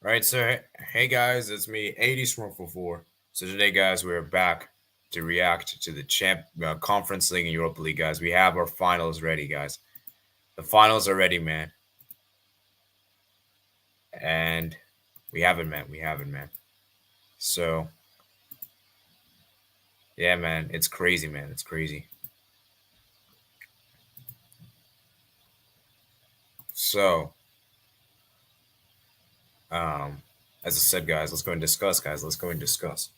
Right, so hey guys, it's me, 80 4. So today, guys, we're back to react to the Conference League and Europa League, guys. We have our finals ready, guys. The finals are ready, man, and we haven't, man. We haven't, man. So yeah, man, it's crazy, man. It's crazy. So, um, as I said, guys, let's go and discuss, guys. Let's go and discuss.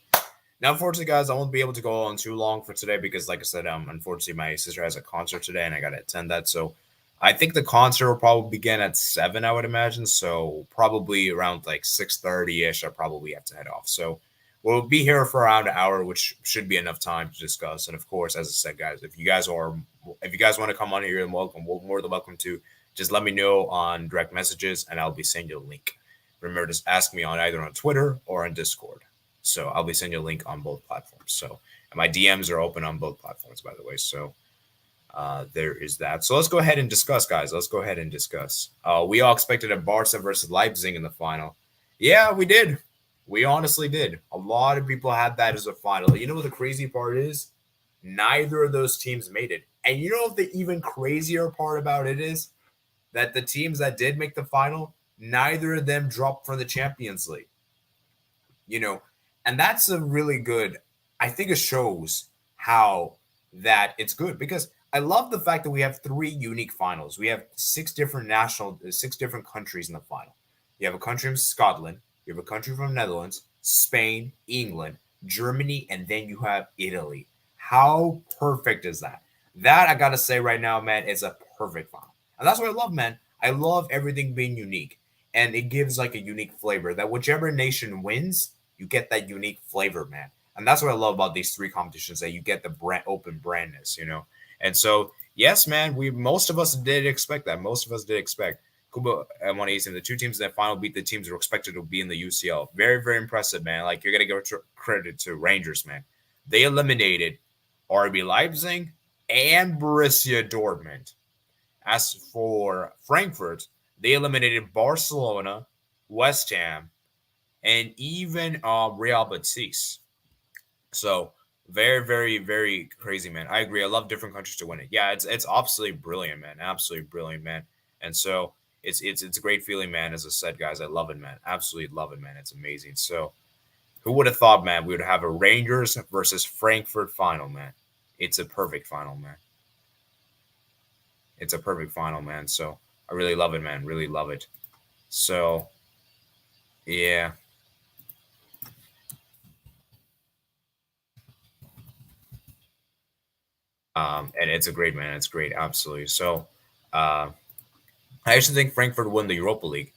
Now, unfortunately, guys, I won't be able to go on too long for today because, like I said, unfortunately, my sister has a concert today and I got to attend that. So, I think the concert will probably begin at 7, I would imagine. So, probably around like 6:30 ish, I probably have to head off. So, we'll be here for around an hour, which should be enough time to discuss. And of course, as I said, guys, if you guys want to come on here, you're welcome. We're more than welcome to. Just let me know on direct messages, and I'll be sending you a link. Remember to ask me on either on Twitter or on Discord. So I'll be sending you a link on both platforms. So and my DMs are open on both platforms, by the way. So there is that. So let's go ahead and discuss, guys. Let's go ahead and discuss. We all expected a Barca versus Leipzig in the final. Yeah, we did. We honestly did. A lot of people had that as a final. You know what the crazy part is? Neither of those teams made it. And you know what the even crazier part about it is? That the teams that did make the final, neither of them dropped from the Champions League. You know, and that's a really good. I think it shows how that it's good because I love the fact that we have three unique finals. We have six different countries in the final. You have a country from Scotland, you have a country from Netherlands, Spain, England, Germany, and then you have Italy. How perfect is that? That I gotta say right now, man, is a perfect final, and that's what I love, man. I love everything being unique, and it gives like a unique flavor. That whichever nation wins, you get that unique flavor, man. And that's what I love about these three competitions, that you get the open brandness, And so, yes, man, we most of us did expect that. Most of us did expect Kuba and 118. The two teams that final beat the teams who were expected to be in the UCL. Very, very impressive, man. Like you're gonna give credit to Rangers, man. They eliminated RB Leipzig and Borussia Dortmund. As for Frankfurt, they eliminated Barcelona, West Ham, and even Real Betis. So very, very, very crazy, man. I agree. I love different countries to win it. Yeah, it's absolutely brilliant, man. Absolutely brilliant, man. And so it's a great feeling, man. As I said, guys, I love it, man. Absolutely love it, man. It's amazing. So who would have thought, man, we would have a Rangers versus Frankfurt final, man? It's a perfect final, man. It's a perfect final, man. So I really love it, man. Really love it. So yeah. And it's a great, man. It's great, absolutely. So, uh, I actually think Frankfurt won the Europa League.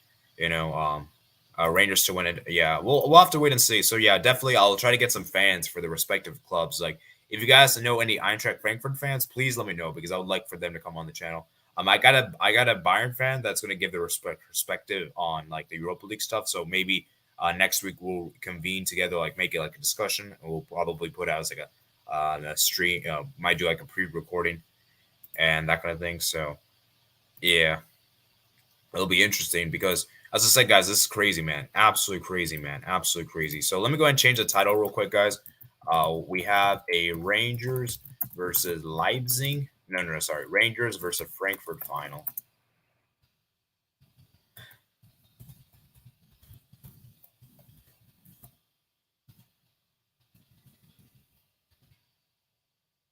Rangers to win it. Yeah, we'll have to wait and see. So yeah, definitely, I'll try to get some fans for the respective clubs. Like, if you guys know any Eintracht Frankfurt fans, please let me know because I would like for them to come on the channel. I got a Bayern fan that's going to give the perspective on like the Europa League stuff. So maybe next week we'll convene together, like make it like a discussion. And we'll probably put out as like a stream. Might do like a pre-recording and that kind of thing. So yeah, it'll be interesting because, as I said, guys, this is crazy, man. Absolutely crazy, man. Absolutely crazy. So let me go ahead and change the title real quick, guys. We have a Rangers versus Leipzig. No, no, no, sorry. Rangers versus Frankfurt final.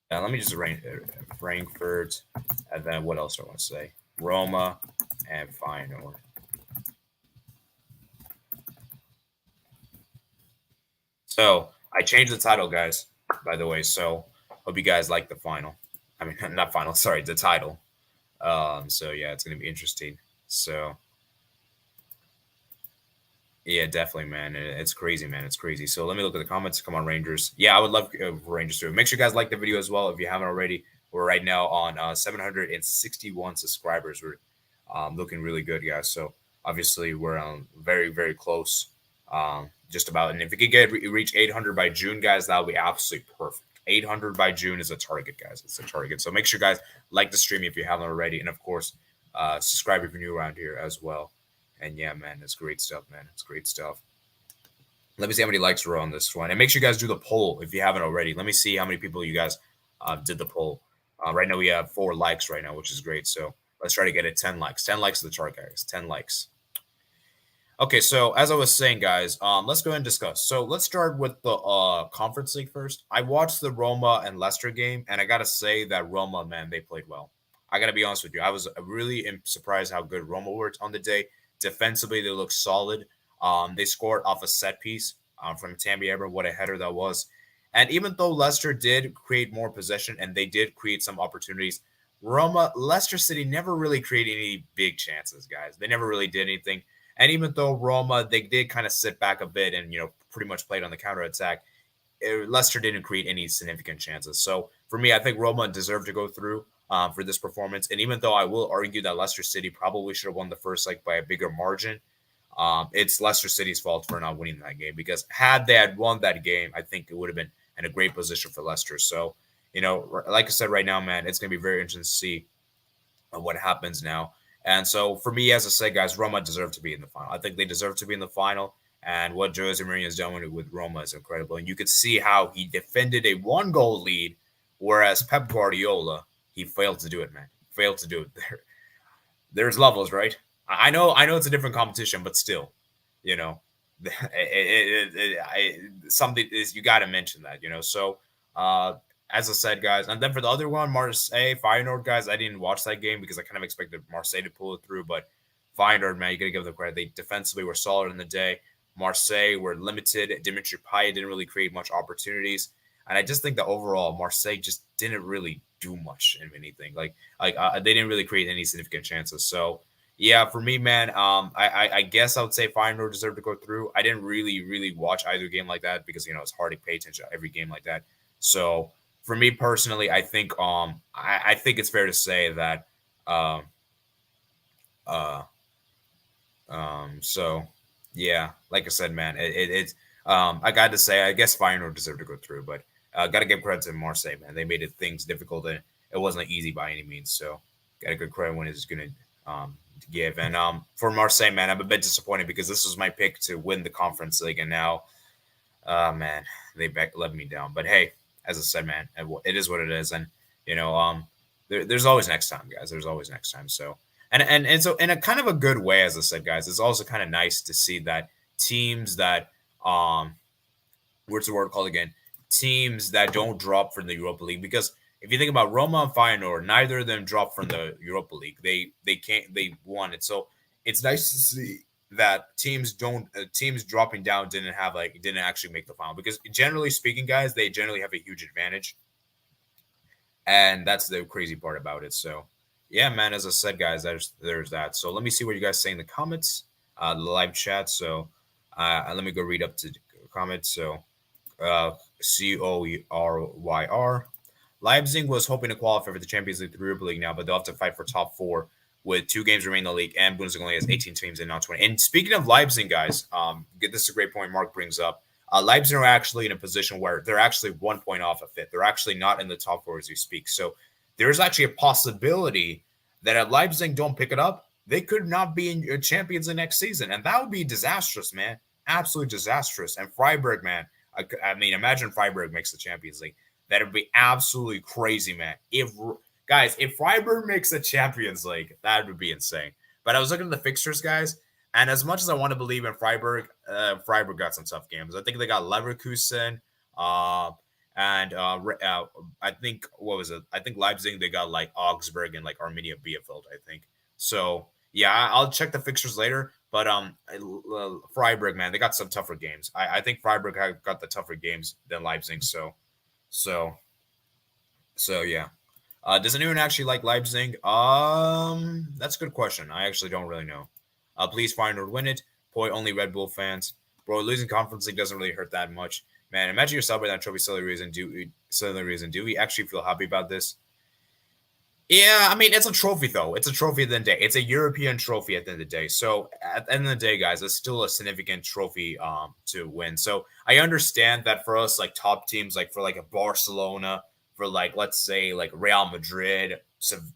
Let me just arrange Frankfurt, and then what else do I want to say? Roma and Feyenoord. So I changed the title, guys, by the way. So hope you guys like the final. I mean, not final, sorry, the title. So yeah, it's gonna be interesting. So yeah, definitely, man. It's crazy, man. It's crazy. So let me look at the comments. Come on, Rangers. Yeah, I would love for Rangers to. Make sure you guys like the video as well if you haven't already. We're right now on 761 subscribers. We're looking really good, guys. So obviously we're very, very close. Just about. And if we could reach 800 by June, guys, that'll be absolutely perfect. 800 by June is a target, guys. It's a target. So make sure, guys, like the stream if you haven't already, and of course, subscribe if you're new around here as well. And yeah, man, it's great stuff, man. It's great stuff. Let me see how many likes were on this one. And make sure you guys do the poll if you haven't already. Let me see how many people you guys did the poll. Right now we have 4 likes right now, which is great. So let's try to get it 10 likes. 10 likes to the chart, guys. 10 likes. Okay, so as I was saying, guys, let's go ahead and discuss. So let's start with the Conference League first. I watched the Roma and Leicester game, and I gotta say that Roma, man, they played well. I gotta be honest with you. I was really surprised how good Roma were on the day. Defensively, they looked solid. They scored off a set piece from Tammy Abraham. What a header that was! And even though Leicester did create more possession and they did create some opportunities, Leicester City never really created any big chances, guys. They never really did anything. And even though Roma, they did kind of sit back a bit and, pretty much played on the counterattack, Leicester didn't create any significant chances. So for me, I think Roma deserved to go through for this performance. And even though I will argue that Leicester City probably should have won the first leg by a bigger margin, it's Leicester City's fault for not winning that game. Because had they had won that game, I think it would have been in a great position for Leicester. So, like I said right now, man, it's going to be very interesting to see what happens now. And so for me, as I said, guys, Roma deserve to be in the final. I think they deserve to be in the final. And what Jose Mourinho has done with Roma is incredible. And you could see how he defended a 1-goal lead, whereas Pep Guardiola, he failed to do it, man. Failed to do it. There's levels, right? I know it's a different competition, but still, something is, you got to mention that, So, as I said, guys, and then for the other one, Marseille, Feyenoord, guys, I didn't watch that game because I kind of expected Marseille to pull it through, but Feyenoord, man, you got to give them credit. They defensively were solid in the day. Marseille were limited. Dimitri Payet didn't really create much opportunities, and I just think that overall, Marseille just didn't really do much in anything. They didn't really create any significant chances. So, yeah, for me, man, I guess I would say Feyenoord deserved to go through. I didn't really watch either game like that because it's hard to pay attention to every game like that. So for me personally, I think I think it's fair to say that so yeah, like I said, man, it's I got to say, I guess Feyenoord deserved to go through, but got to give credit to Marseille, man. They made things difficult and it wasn't easy by any means. So got to give credit when it's going to give. And for Marseille, man, I'm a bit disappointed because this was my pick to win the Conference League, and now, man, they let me down. But hey, as I said, man, it is what it is, and there's always next time, guys. There's always next time. So and so in a kind of a good way, as I said, guys, it's also kind of nice to see that teams that what's the word called again? Teams that don't drop from the Europa League, because if you think about Roma and Feyenoord, neither of them dropped from the Europa League. They won it. So it's nice to see that teams dropping down didn't actually make the final, because generally speaking, guys, they generally have a huge advantage, and that's the crazy part about it. So yeah, man, as I said, guys, there's that. So let me see what you guys say in the comments, the live chat. So let me go read up to the comments. So Coryr. Leipzig was hoping to qualify for the Champions League through Europa League now, but they'll have to fight for top 4 with 2 games remaining in the league, and Bundesliga only has 18 teams and not 20. And speaking of Leipzig, guys, this is a great point Mark brings up. Leipzig are actually in a position where they're actually 1 point off of fifth. They're actually not in the top 4 as we speak. So there's actually a possibility that if Leipzig don't pick it up, they could not be in Champions League next season, and that would be disastrous, man. Absolutely disastrous. And Freiburg, man, I mean, imagine Freiburg makes the Champions League. That would be absolutely crazy, man. If Freiburg makes the Champions League, that would be insane. But I was looking at the fixtures, guys, and as much as I want to believe in Freiburg, Freiburg got some tough games. I think they got Leverkusen, and I think, what was it? I think Leipzig, they got like Augsburg and like Arminia Bielefeld, I think. So yeah, I'll check the fixtures later. But Freiburg, man, they got some tougher games. I think Freiburg got the tougher games than Leipzig. So yeah. Does anyone actually like Leipzig? That's a good question. I actually don't really know. Please Feyenoord win it. Boy, only Red Bull fans. Bro, losing Conference League doesn't really hurt that much. Man, imagine you're celebrating that trophy silly reason. Do we actually feel happy about this? Yeah, I mean, it's a trophy, though. It's a trophy at the end of the day. It's a European trophy at the end of the day. So at the end of the day, guys, it's still a significant trophy to win. So I understand that for us, like top teams, like for like a Barcelona, for like, let's say like Real Madrid,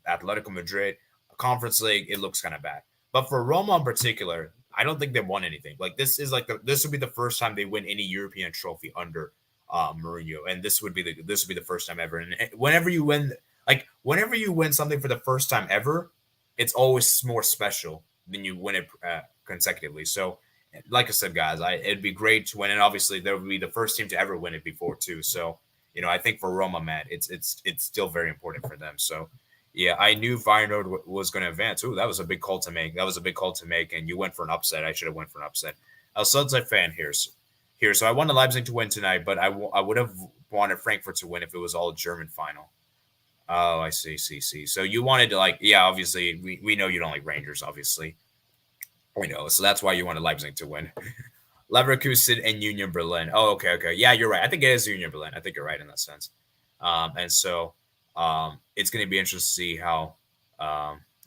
Atletico Madrid, Conference League, it looks kind of bad. But for Roma in particular, I don't think they won anything. Like this would be the first time they win any European trophy under Mourinho, and this would be the first time ever. And whenever you win something for the first time ever, it's always more special than you win it consecutively. So, like I said, guys, it'd be great to win, and obviously there would be the first team to ever win it before too. So, I think for Roma, man, it's still very important for them. So, yeah, I knew Feyenoord was going to advance. Ooh, that was a big call to make. That was a big call to make, and you went for an upset. I should have went for an upset. I was such a fan here. So I wanted Leipzig to win tonight, but I would have wanted Frankfurt to win if it was all German final. Oh, I see. So you wanted to obviously we know you don't like Rangers, obviously. We know, so that's why you wanted Leipzig to win. Leverkusen and Union Berlin. Oh, okay. Yeah, you're right. I think it is Union Berlin. I think you're right in that sense. And so it's going to be interesting to see how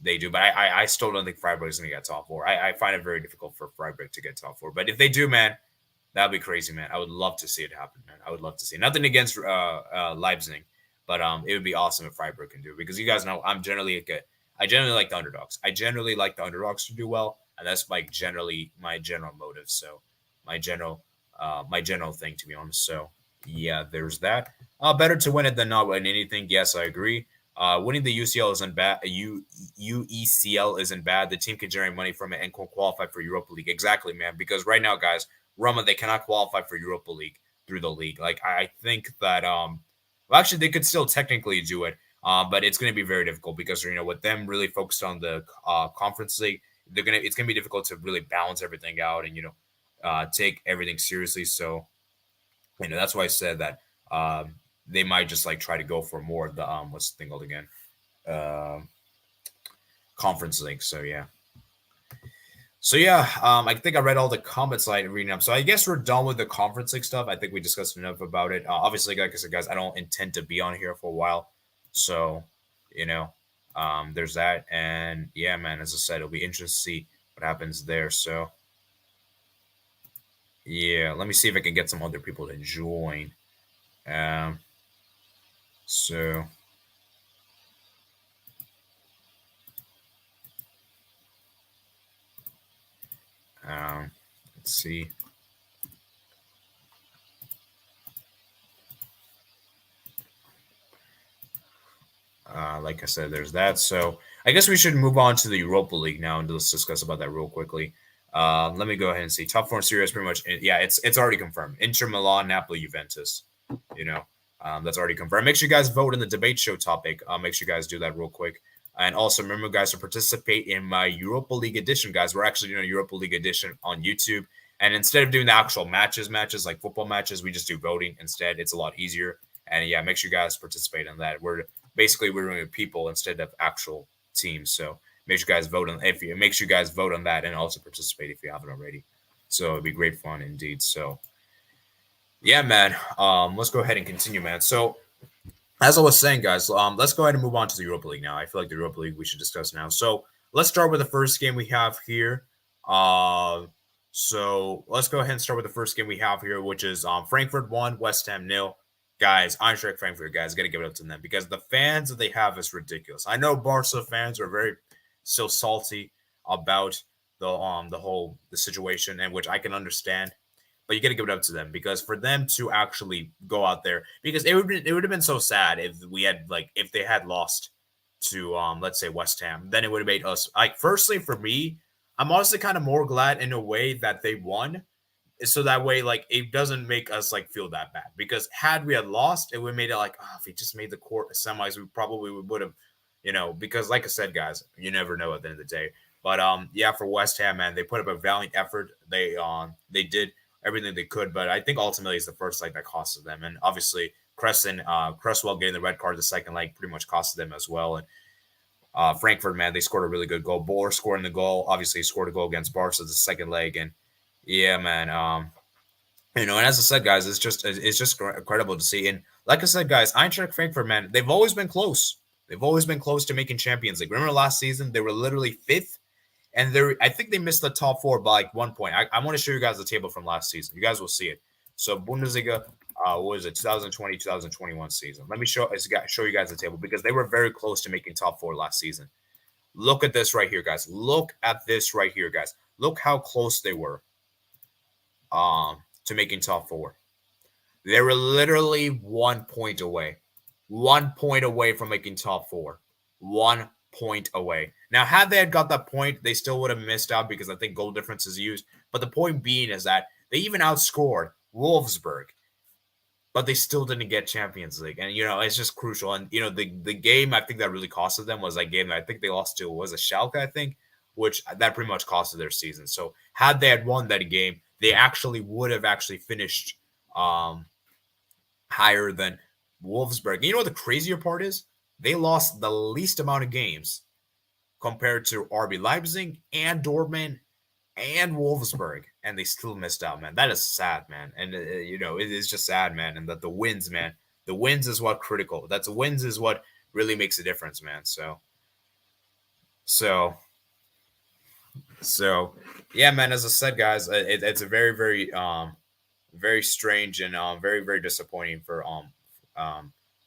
they do. But I still don't think Freiburg is going to get top four. I find it very difficult for Freiburg to get top four. But if they do, man, that'd be crazy, man. I would love to see it happen, man. I would love to see it. Nothing against Leipzig, but it would be awesome if Freiburg can do it, because you guys know I generally like the underdogs. I generally like the underdogs to do well, and that's generally my general motive. So my general thing, to be honest. So yeah, there's that. Better to win it than not win anything. Yes, I agree. Winning the UCL isn't bad. UECL isn't bad. The team can generate money from it and can qualify for Europa League. Exactly, man. Because right now, guys, Roma, they cannot qualify for Europa League through the league. Like, I think that actually they could still technically do it, but it's going to be very difficult because with them really focused on the Conference League, it's gonna be difficult to really balance everything out and take everything seriously. So that's why I said that they might just try to go for more of the what's the thing called again, Conference League. So yeah. I think I read all the comments reading up. So I guess we're done with the Conference League stuff. I think we discussed enough about it. Obviously, like I said, guys, I don't intend to be on here for a while. So, there's that. And yeah, man, as I said, it'll be interesting to see what happens there. So, yeah, let me see if I can get some other people to join. So... let's see. Like I said, there's that. So I guess we should move on to the Europa League now, and let's discuss about that real quickly. Let me go ahead and see. Top four in Serie A is pretty much, it's already confirmed. Inter, Milan, Napoli, Juventus. That's already confirmed. Make sure you guys vote in the debate show topic. Make sure you guys do that real quick. And also remember, guys, to participate in my Europa League edition, guys. We're actually doing a Europa League edition on YouTube. And instead of doing the actual matches like football matches, we just do voting instead. It's a lot easier. And yeah, make sure you guys participate in that. We're doing people instead of actual teams. So make sure you guys vote on that and also participate if you haven't already. So it'd be great fun indeed. So yeah, man. Let's go ahead and continue, man. So as I was saying, guys, let's go ahead and move on to the Europa League now. I feel like the Europa League we should discuss now. So let's start with the first game we have here. So let's go ahead and start with the first game we have here, which is Frankfurt 1, West Ham 0. Guys, Eintracht Frankfurt, guys, got to give it up to them because the fans that they have is ridiculous. I know Barca fans are very still salty about the situation, and which I can understand. But you got to give it up to them because for them to actually go out there, because it would have been so sad if they had lost to let's say West Ham, then it would have made us firstly for me, I'm honestly kind of more glad in a way that they won, so that way it doesn't make us feel that bad, because had we had lost, it would have made it if we just made the quarter semis, we probably would have, because like I said, guys, you never know at the end of the day. But yeah, for West Ham, man, they put up a valiant effort. They did everything they could, but I think ultimately it's the first leg that costed them. And obviously Cresswell getting the red card the second leg pretty much costed them as well. And Frankfurt, man, they scored a really good goal. Boer scoring the goal. Obviously, he scored a goal against Barca the second leg. And yeah, man, and as I said, guys, it's just incredible to see. And like I said, guys, Eintracht Frankfurt, man, they've always been close. They've always been close to making Champions League. Remember last season, they were literally fifth. And I think they missed the top four by 1 point. I want to show you guys the table from last season. You guys will see it. So Bundesliga, what was it, 2020, 2021 season. Let me show you guys the table because they were very close to making top four last season. Look at this right here, guys. Look at this right here, guys. look how close they were to making top four. They were literally 1 point away. 1 point away from making top four. 1 point away. Now, had they had got that point, they still would have missed out because I think goal difference is used. But the point being is that they even outscored Wolfsburg, but they still didn't get Champions League. And, it's just crucial. And, the game I think that really costed them was that game that I think they lost to, was a Schalke, I think, which that pretty much costed their season. So had they had won that game, they actually would have actually finished higher than Wolfsburg. You know what the crazier part is? They lost the least amount of games compared to RB Leipzig and Dortmund and Wolfsburg, and they still missed out, man. That is sad, man. And it is just sad, man. And that the wins, man, the wins is what critical. That's the wins is what really makes a difference, man. So yeah, man. As I said, guys, it's a very, very, very strange and very, very disappointing for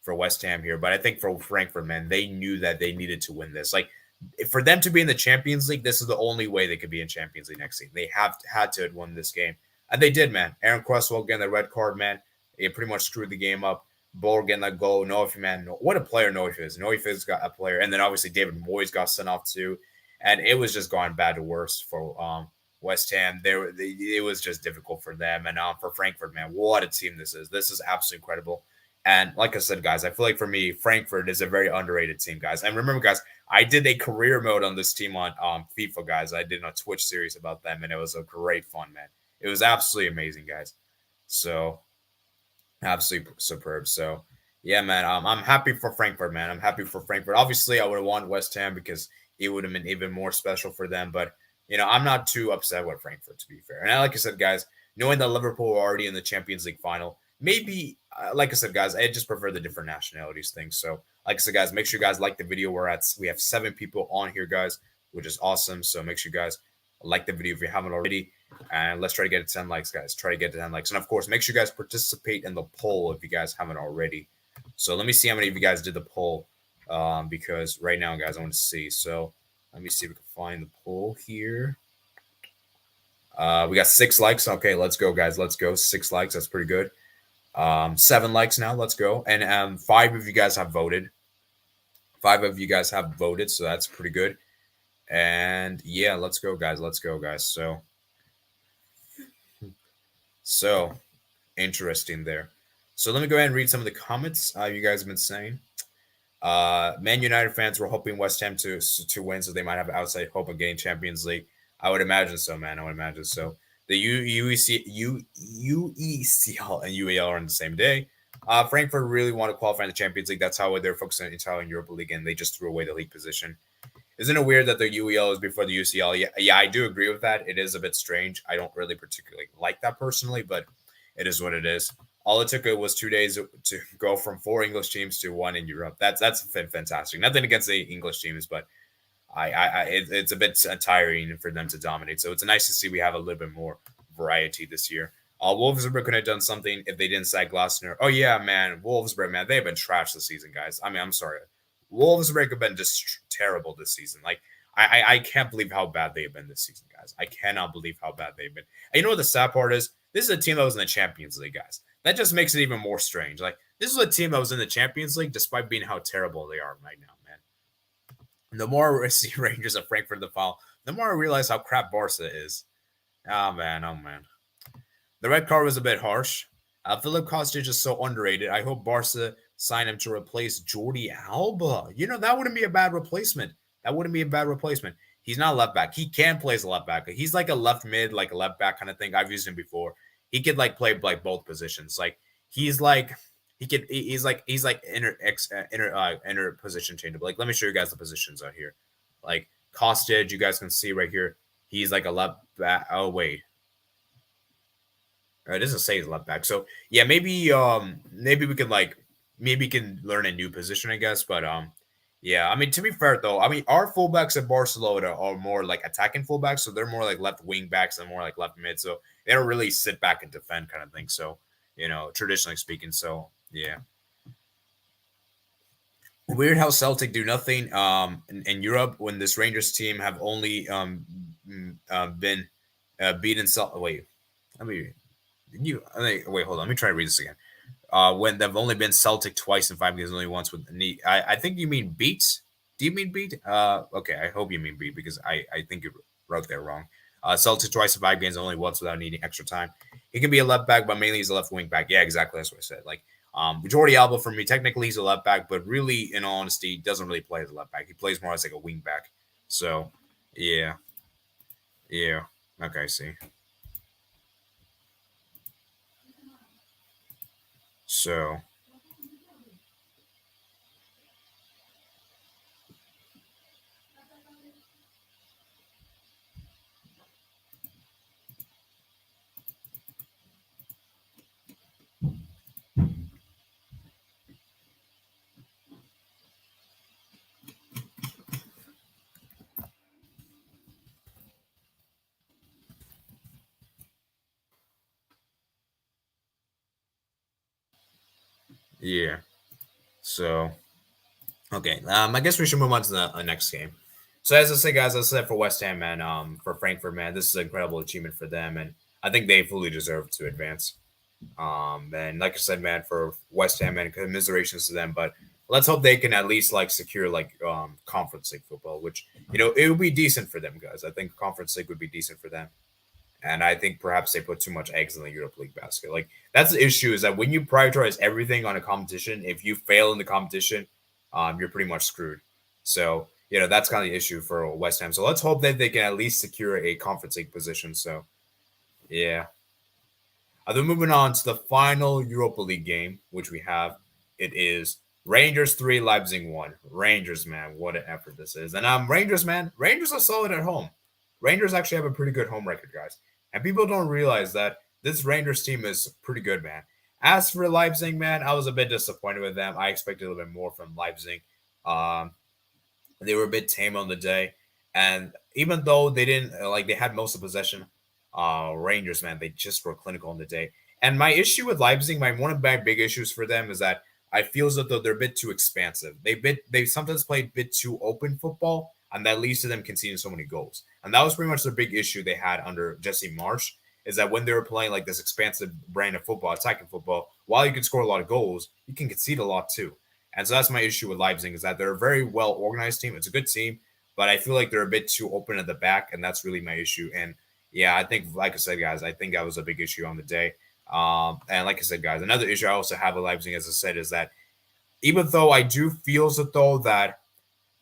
West Ham here. But I think for Frankfurt, man, they knew that they needed to win this. Like, for them to be in the Champions League, this is the only way they could be in Champions League next season. They had to have won this game. And they did, man. Aaron Cresswell getting the red card, man. It pretty much screwed the game up. Borg getting that goal. Noife, man. What a player Noife is. Noife's got a player. And then obviously David Moyes got sent off too. And it was just going bad to worse for West Ham. It was just difficult for them. And for Frankfurt, man, what a team this is. This is absolutely incredible. And like I said, guys, I feel like for me, Frankfurt is a very underrated team, guys. And remember, guys, I did a career mode on this team on FIFA, guys. I did a Twitch series about them, and it was a great fun, man. It was absolutely amazing, guys. So, absolutely superb. So, yeah, man, I'm happy for Frankfurt, man. I'm happy for Frankfurt. Obviously, I would have won West Ham because it would have been even more special for them. But, I'm not too upset with Frankfurt, to be fair. And like I said, guys, knowing that Liverpool were already in the Champions League final, maybe, like I said, guys, I just prefer the different nationalities thing. So, like I said, guys, make sure you guys like the video. We have 7 people on here, guys, which is awesome. So make sure you guys like the video if you haven't already. And let's try to get to 10 likes, guys. Try to get to 10 likes. And, of course, make sure you guys participate in the poll if you guys haven't already. So let me see how many of you guys did the poll because right now, guys, I want to see. So let me see if we can find the poll here. We got 6 likes. Okay, let's go, guys. Let's go. 6 likes. That's pretty good. 7 likes now. Let's go. And 5 of you guys have voted. 5 of you guys have voted, so that's pretty good. And yeah, let's go, guys. Let's go, guys. So interesting there. So let me go ahead and read some of the comments you guys have been saying. Man United fans were hoping West Ham to win, so they might have outside hope of getting Champions League. I would imagine so, man. I would imagine so. The UECL and UAL are on the same day. Frankfurt really want to qualify in the Champions League. That's how they're focusing on Italian Europa League, and they just threw away the league position. Isn't it weird that the UEL is before the UCL? Yeah, I do agree with that. It is a bit strange. I don't really particularly like that personally, but it is what it is. All it took was 2 days to go from 4 English teams to 1 in Europe. That's fantastic. Nothing against the English teams, but it's a bit tiring for them to dominate. So it's nice to see we have a little bit more variety this year. Wolfsburg could have done something if they didn't sack Glasner. Oh yeah, man, Wolfsburg, man, they've been trash this season, guys. I mean, I'm sorry, Wolfsburg have been just terrible this season. Like I can't believe how bad they have been this season, guys. I cannot believe how bad they've been. And you know what the sad part is? This is a team that was in the Champions League, guys. That just makes it even more strange. Like this is a team that was in the Champions League, despite being how terrible they are right now, man. And the more I see Rangers and Frankfurt in the final, the more I realize how crap Barca is. Oh man. The red card was a bit harsh. Philip Kostic is so underrated. I hope Barca sign him to replace Jordi Alba. That wouldn't be a bad replacement. He's not a left back. He can play as a left back. He's like a left mid, like a left back kind of thing. I've used him before. He could play both positions. He's like inner position changeable. Let me show you guys the positions out here. Like Kostic, you guys can see right here. He's like a left back. Oh wait. It doesn't say he's left back. So yeah, maybe we can learn a new position, I guess. But yeah, I mean, to be fair though, I mean our fullbacks at Barcelona are more like attacking fullbacks, so they're more like left wing backs and more like left mid. So they don't really sit back and defend kind of thing. So traditionally speaking. So yeah. Weird how Celtic do nothing in Europe when this Rangers team have only been beaten. Wait, let me. Wait, hold on. Let me try to read this again. When they've only been Celtic twice in 5 games, only once with the knee. I think you mean beat. Do you mean beat? Okay, I hope you mean beat because I think you wrote that wrong. Celtic twice in 5 games, only once without needing extra time. He can be a left back, but mainly he's a left wing back. Yeah, exactly. That's what I said. Like, Jordi Alba for me, technically he's a left back, but really, in all honesty, doesn't really play as a left back. He plays more as like a wing back. So, yeah, yeah. Okay, I see. So, yeah. So, okay. I guess we should move on to the next game. So as I say, guys, as I said for West Ham, man, for Frankfurt, man, this is an incredible achievement for them, and I think they fully deserve to advance. And like I said, man, for West Ham, man, commiserations to them. But let's hope they can at least like secure like Conference League football, which it would be decent for them, guys. I think Conference League would be decent for them. And I think perhaps they put too much eggs in the Europe League basket. Like that's the issue is that when you prioritize everything on a competition, if you fail in the competition, you're pretty much screwed. So that's kind of the issue for West Ham. So let's hope that they can at least secure a Conference League position. So yeah. Then moving on to the final Europa League game, which we have, it is Rangers 3, Leipzig 1. Rangers, man, what an effort this is. And Rangers, man, Rangers are solid at home. Rangers actually have a pretty good home record, guys. And people don't realize that this Rangers team is pretty good, man. As for Leipzig, man, I was a bit disappointed with them. I expected a little bit more from Leipzig. Um, they were a bit tame on the day. And even though they didn't like they had most of the possession, Rangers, man, they just were clinical on the day. And my issue with Leipzig, my one of my big issues for them is that I feel as though they're a bit too expansive. They sometimes play a bit too open football, and that leads to them conceding so many goals. And that was pretty much the big issue they had under Jesse Marsh, is that when they were playing like this expansive brand of football, attacking football, while you can score a lot of goals, you can concede a lot too. And so that's my issue with Leipzig is that they're a very well organized team. It's a good team, but I feel like they're a bit too open at the back, and that's really my issue. And yeah, I think, like I said, guys, I think that was a big issue on the day. And like I said, guys, another issue I also have with Leipzig, as I said, is that even though I do feel as though that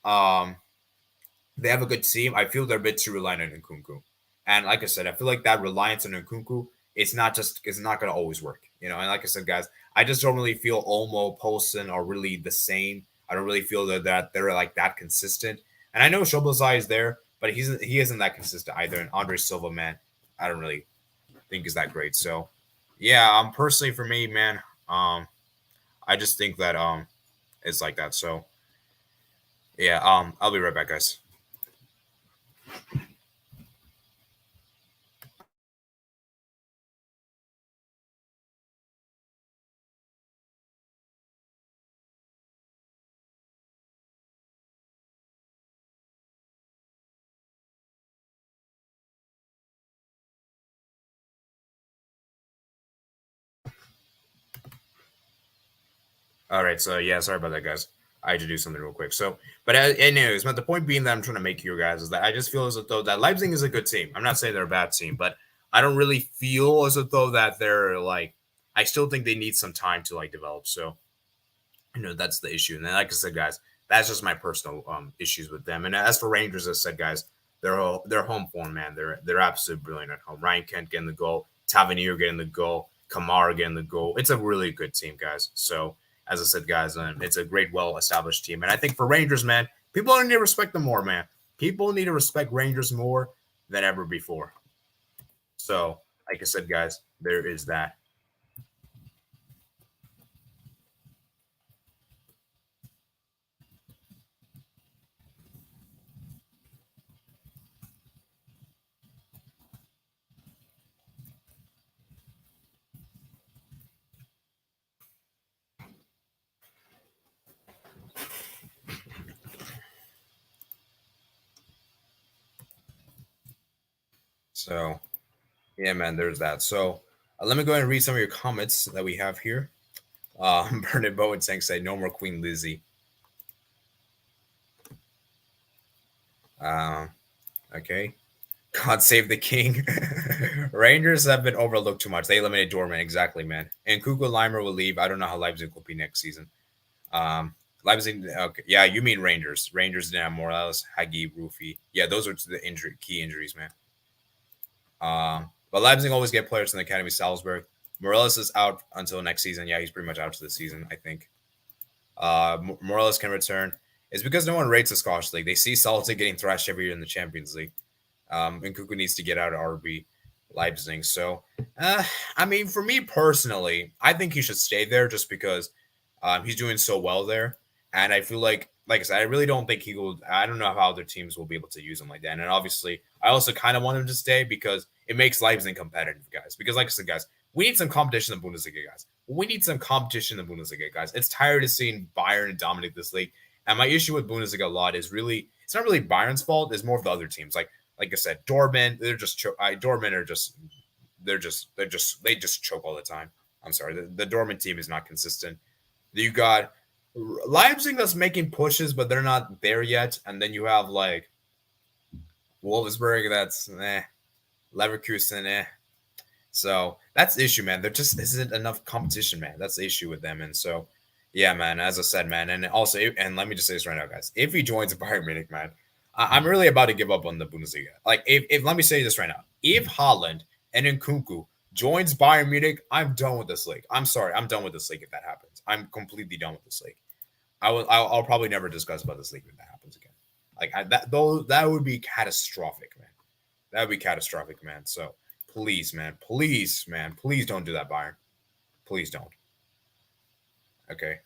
um, they have a good team, I feel they're a bit too reliant on Nkunku. And like I said, I feel like that reliance on Nkunku, it's not going to always work. And like I said, guys, I just don't really feel Olmo, Polson are really the same. I don't really feel that they're like that consistent. And I know Shobozai is there, but he isn't that consistent either. And Andre Silva, man, I don't really think is that great. So yeah, personally for me, man, I just think that it's like that. So yeah, I'll be right back, guys. All right, so yeah, sorry about that, guys. I had to do something real quick. So, but anyways, but the point being that I'm trying to make you guys is that I just feel as though that Leipzig is a good team. I'm not saying they're a bad team, but I don't really feel as though that they're like. I still think they need some time to like develop. So, that's the issue. And then, like I said, guys, that's just my personal issues with them. And as for Rangers, as I said, guys, they're home form, man. They're absolutely brilliant at home. Ryan Kent getting the goal, Tavernier getting the goal, Kamara getting the goal. It's a really good team, guys. So as I said, guys, it's a great, well-established team. And I think for Rangers, man, people need to respect them more, man. People need to respect Rangers more than ever before. So, like I said, guys, there is that. So yeah, man, there's that. So let me go ahead and read some of your comments that we have here. Bernard Bowen saying, "Say no more Queen Lizzie." Uh, okay. God save the king. Rangers have been overlooked too much. They eliminated Dortmund, exactly, man. And Kuko Leimer will leave. I don't know how Leipzig will be next season. Leipzig, okay, yeah, you mean Rangers. Rangers didn't have Morales, Hagi, Rufy. Yeah, those are the key injuries, man. But Leipzig always get players from the academy. Salzburg. Morales is out until next season. Yeah, he's pretty much out to the season, I think. Morales can return. It's because no one rates the Scottish League. They see Celtic getting thrashed every year in the Champions League. And Kuku needs to get out of RB Leipzig. So, I mean, for me personally, I think he should stay there just because he's doing so well there. And I feel like I said, I really don't think he will. I don't know how other teams will be able to use him like that. And obviously, I also kind of want him to stay because it makes Leipzig competitive, guys. Because, like I said, guys, we need some competition in the Bundesliga, guys. We need some competition in the Bundesliga, guys. It's tired of seeing Bayern dominate this league. And my issue with Bundesliga a lot is really, it's not really Bayern's fault. It's more of the other teams. Like I said, Dortmund, Dortmund are just, they just choke all the time. I'm sorry. The Dortmund team is not consistent. You got Leipzig that's making pushes, but they're not there yet. And then you have like Wolfsburg that's Leverkusen, So that's the issue, man. There just isn't enough competition, man. That's the issue with them. And so, yeah, man, as I said, man, and also, and let me just say this right now, guys. If he joins Bayern Munich, man, I'm really about to give up on the Bundesliga. Like, if let me say this right now. If Haaland and Nkunku joins Bayern Munich, I'm done with this league. I'm sorry. I'm done with this league if that happens. I'm completely done with this league. I'll probably never discuss about this league if that happens again. That would be catastrophic, man. That would be catastrophic, man. So please, man, please don't do that, Bayern. Please don't. Okay.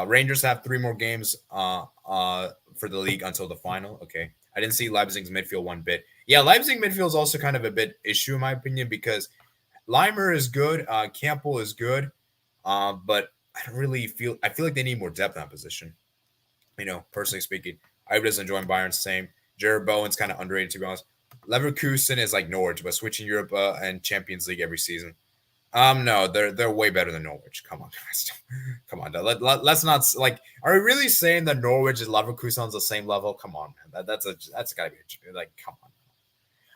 Rangers have 3 more games for the league until the final. Okay. I didn't see Leipzig's midfield one bit. Yeah, Leipzig midfield is also kind of a bit issue in my opinion because Leimer is good, Campbell is good, but I don't really feel. I feel like they need more depth in that position. Personally speaking, I was enjoying Bayern's same. Jared Bowen's kind of underrated to be honest. Leverkusen is like Norwich, but switching Europe and Champions League every season. No, they're way better than Norwich. Come on, guys. Come on. Let's not like. Are we really saying that Norwich and Leverkusen on the same level? Come on, man. That's gotta be like. Come on.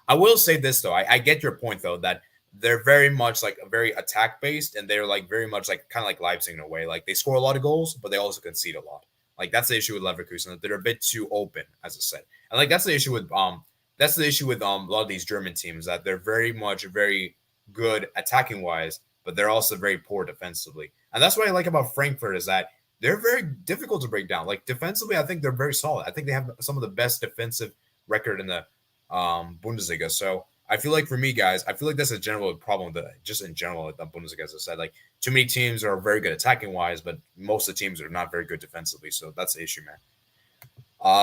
I will say this though. I get your point though that they're very much like very attack based, and they're like very much like kind of like Leipzig in a way. Like they score a lot of goals, but they also concede a lot. Like that's the issue with Leverkusen that they're a bit too open, as I said, and like that's the issue with a lot of these German teams that they're very much very good attacking wise, but they're also very poor defensively. And that's what I like about Frankfurt is that they're very difficult to break down. Like defensively, I think they're very solid. I think they have some of the best defensive record in the Bundesliga. So I feel like for me, guys, I feel like that's a general problem that just in general at the Bundesliga, as I said, like too many teams are very good attacking wise, but most of the teams are not very good defensively. So that's the issue, man.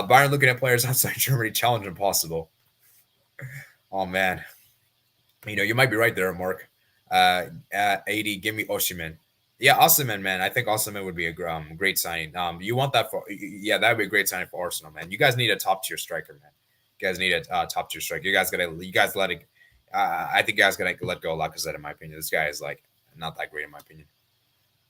Bayern looking at players outside Germany, challenge impossible. Oh man, you might be right there, Mark. At 80, give me Oshiman. Yeah, Osimhen, man. I think Osimhen would be a great signing. You want that for? Yeah, that would be a great signing for Arsenal, man. You guys need a top tier striker, man. You guys need a top tier striker. You guys let it. I think you guys gotta let go of Lacazette, in my opinion. This guy is like not that great, in my opinion.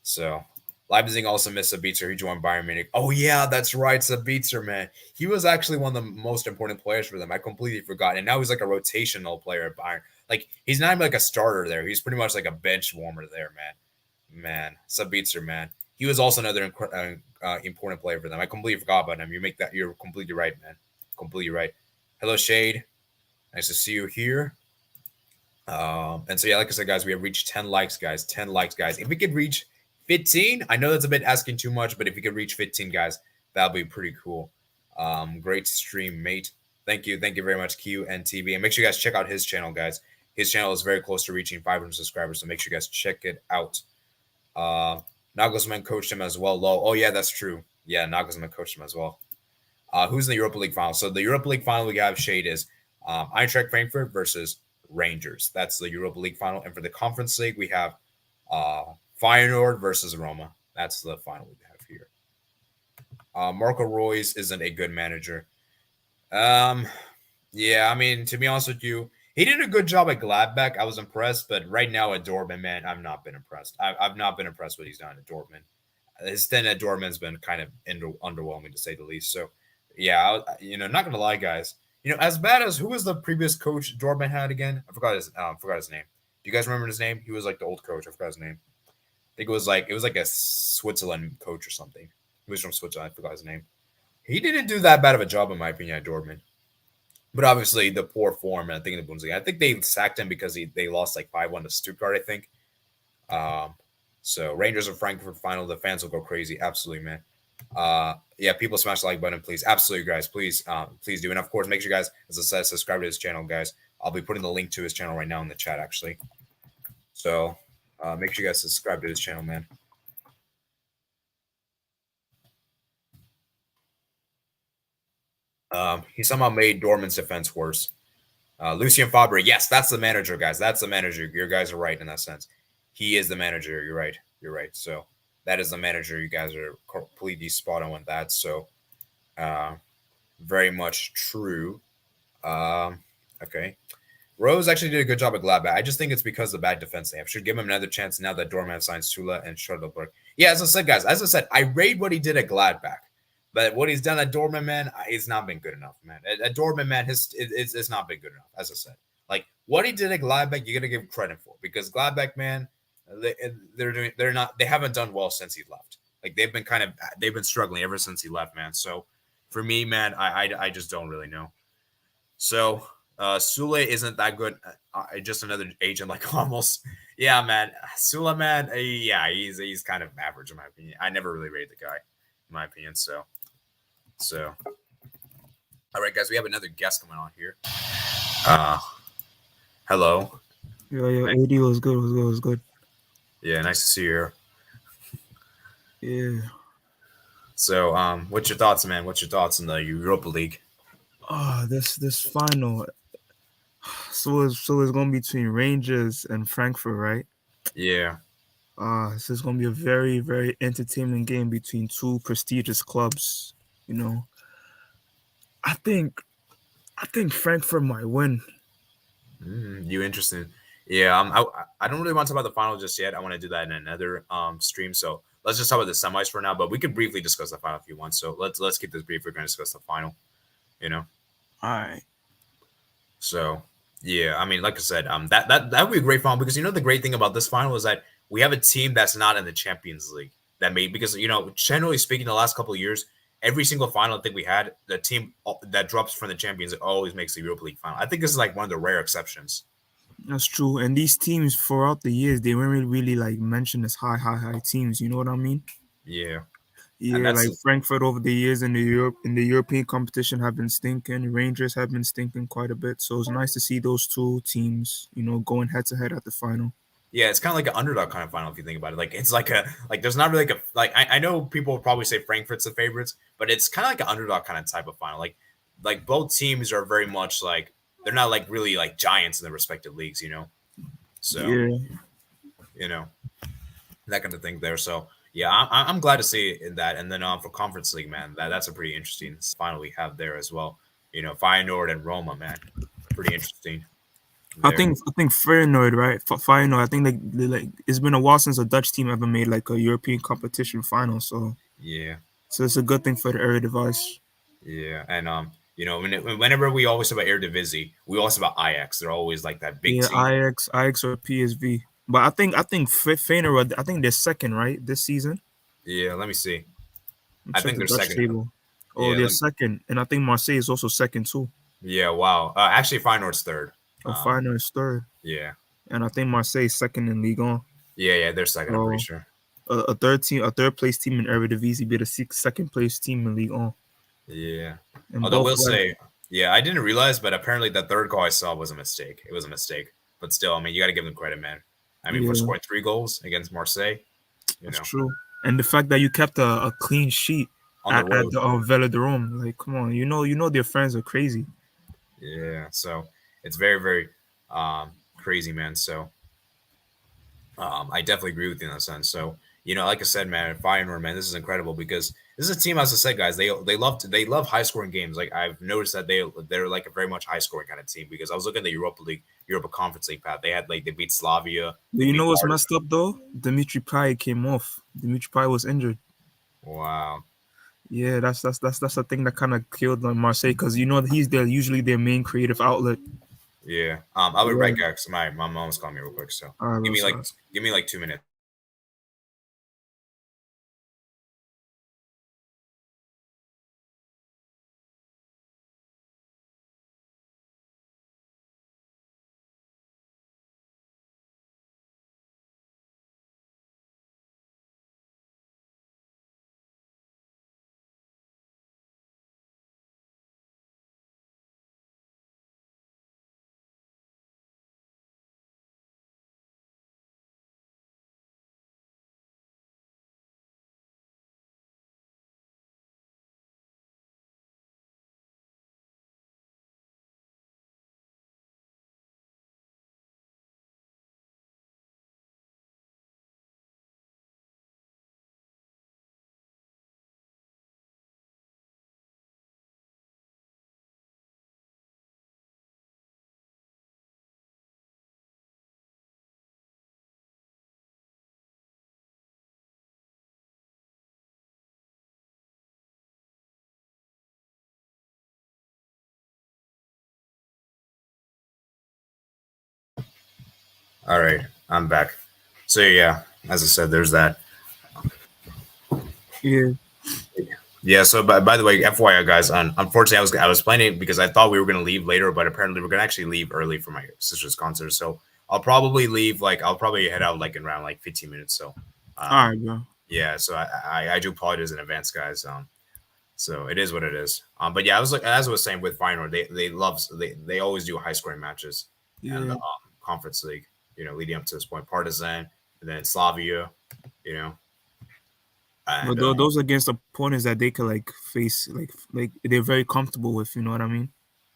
So Leipzig also missed Sabitzer. He joined Bayern Munich. Oh yeah, that's right, Sabitzer, man. He was actually one of the most important players for them. I completely forgot, and now he's like a rotational player at Bayern. Like he's not even like a starter there. He's pretty much like a bench warmer there, man. Man, Sabitzer, man. He was also another important player for them. I completely forgot about him. You're completely right, man. Completely right. Hello, Shade. Nice to see you here. And so yeah, like I said, guys, we have reached 10 likes, guys. 10 likes, guys. If we could reach 15, I know that's a bit asking too much, but if we could reach 15, guys, that'll be pretty cool. Great stream, mate. Thank you very much, QNTV. And make sure you guys check out his channel, guys. His channel is very close to reaching 500 subscribers, so make sure you guys check it out. Nagelsmann coached him as well. Low. Oh yeah, that's true. Yeah, Nagelsmann coached him as well. Who's in the Europa League final? So the Europa League final we have Shade is Eintracht Frankfurt versus Rangers. That's the Europa League final. And for the Conference League, we have Feyenoord versus Roma. That's the final we have here. Marco Reus isn't a good manager. Yeah, I mean, to be honest with you, He did a good job at Gladbach. I was impressed, but right now at Dortmund, man, I've not been impressed. I've not been impressed with what he's done at Dortmund. His stint at Dortmund's been kind of underwhelming to say the least. So, yeah, not gonna lie, guys. As bad as who was the previous coach Dortmund had again? I forgot his name. Do you guys remember his name? He was like the old coach. I forgot his name. I think it was like a Switzerland coach or something. He was from Switzerland. I forgot his name. He didn't do that bad of a job, in my opinion, at Dortmund. But obviously, the poor form, and I think in the Bundesliga, I think they sacked him because they lost like 5-1 to Stuttgart, I think. Um, so Rangers and Frankfurt final, the fans will go crazy. Absolutely, man. Yeah, people smash the like button, please. Absolutely, guys. Please do. And of course, make sure you guys, as I said, subscribe to his channel, guys. I'll be putting the link to his channel right now in the chat, actually. So make sure you guys subscribe to his channel, man. He somehow made Dortmund's defense worse. Lucien Fabre, yes, that's the manager, guys. That's the manager. You guys are right in that sense. He is the manager. You're right. You're right. So that is the manager. You guys are completely spot on with that. So very much true. Okay. Rose actually did a good job at Gladbach. I just think it's because of the bad defense they have. Should give him another chance now that Dortmund signs Sula and Schottelberg. Yeah, as I said, guys, I rate what he did at Gladbach. But what he's done at Dortmund, man, it's not been good enough, man. At Dortmund, man, it's not been good enough, as I said. Like, what he did at Gladbach, you got to give him credit for. Because Gladbach, man, they haven't done well since he left. Like, they've been struggling ever since he left, man. So, for me, man, I just don't really know. So, Sule isn't that good. Just another agent, like almost. Yeah, man. Sule, man, yeah, he's kind of average in my opinion. I never really rated the guy, in my opinion. So, all right, guys, we have another guest coming on here. Hello. Yeah, AD was good, was good. Yeah, nice to see you here. Yeah. So, what's your thoughts, man? What's your thoughts on the Europa League? This final. So it's gonna be between Rangers and Frankfurt, right? Yeah. This is gonna be a very, very entertaining game between two prestigious clubs. I think Frankfurt might win. You interested? Yeah. I don't really want to talk about the final just yet. I want to do that in another stream. So let's just talk about the semis for now. But we could briefly discuss the final if you want. So let's keep this brief. We're going to discuss the final. All right. So yeah, I mean, like I said, that would be a great final because the great thing about this final is that we have a team that's not in the Champions League because generally speaking, the last couple of years, every single final I think we had, the team that drops from the Champions always makes the Europa League final. I think this is like one of the rare exceptions. That's true. And these teams throughout the years, they weren't really like mentioned as high teams. You know what I mean? Yeah. Yeah, like Frankfurt over the years in the European competition have been stinking. Rangers have been stinking quite a bit. So it's nice to see those two teams, going head to head at the final. Yeah, it's kind of like an underdog kind of final if you think about it. Like it's like there's not really I know people will probably say Frankfurt's the favorites, but it's kind of like an underdog kind of type of final. Like both teams are very much like they're not like really like giants in their respective leagues, So yeah, that kind of thing there. So yeah, I'm glad to see that. And then for Conference League, man, that's a pretty interesting final we have there as well. Feyenoord and Roma, man, pretty interesting. There. I think Feyenoord, right? Feyenoord. I think like it's been a while since a Dutch team ever made like a European competition final. So yeah, so it's a good thing for the Eredivisie. Yeah, and whenever we always talk about Eredivisie, we also about Ajax. They're always like that big team. Ajax or PSV. But I think Feyenoord. I think they're second, right, this season. Yeah, let me see. I think they're second. Table. Oh, yeah, they're second, and I think Marseille is also second too. Yeah, wow. Actually, Feyenoord's third. Feyenoord's third. Yeah, and I think Marseille is second in Ligue 1. Yeah, they're second. I'm pretty sure. A third place team in Eredivisie beat a second place team in Ligue 1. Yeah. Although we'll say, I didn't realize, but apparently the third goal I saw was a mistake. It was a mistake, but still, I mean, you got to give them credit, man. I mean, for scoring 3 goals against Marseille, That's true. And the fact that you kept a clean sheet at the Velodrome, like, come on, you know their fans are crazy. Yeah, so it's very, very crazy, man. So I definitely agree with you in that sense. So like I said, man, Feyenoord, man, this is incredible because this is a team, as I said, guys. They love high scoring games. Like I've noticed that they're like a very much high scoring kind of team because I was looking at the Europa League, Europa Conference League path. They had like they beat Slavia, But they you beat know what's Barca. messed up though? Dimitri Payet came off. Dimitri Payet was injured. Wow. Yeah, that's the thing that kind of killed Marseille because you know he's usually their main creative outlet. Yeah. I'll be right Yeah. back. So my mom's calling me real quick. So All right, give bro. me like Sorry. give me like 2 minutes. All right, I'm back. So yeah, as I said, there's that. Yeah. Yeah. So by the way, FYI, guys, unfortunately, I was planning because I thought we were gonna leave later, but apparently we're gonna actually leave early for my sister's concert. So I'll probably leave like I'll probably head out like in around like 15 minutes. So, All um, right, bro. yeah. So I do apologize in advance, guys. So it is what it is. But yeah, I was like as I was saying with Feyenoord, they always do high scoring matches and the Yeah. conference league. You know, leading up to this point, Partizan and then Slavia. You know, But and those against opponents that they could like face, like they're very comfortable with. You know what I mean?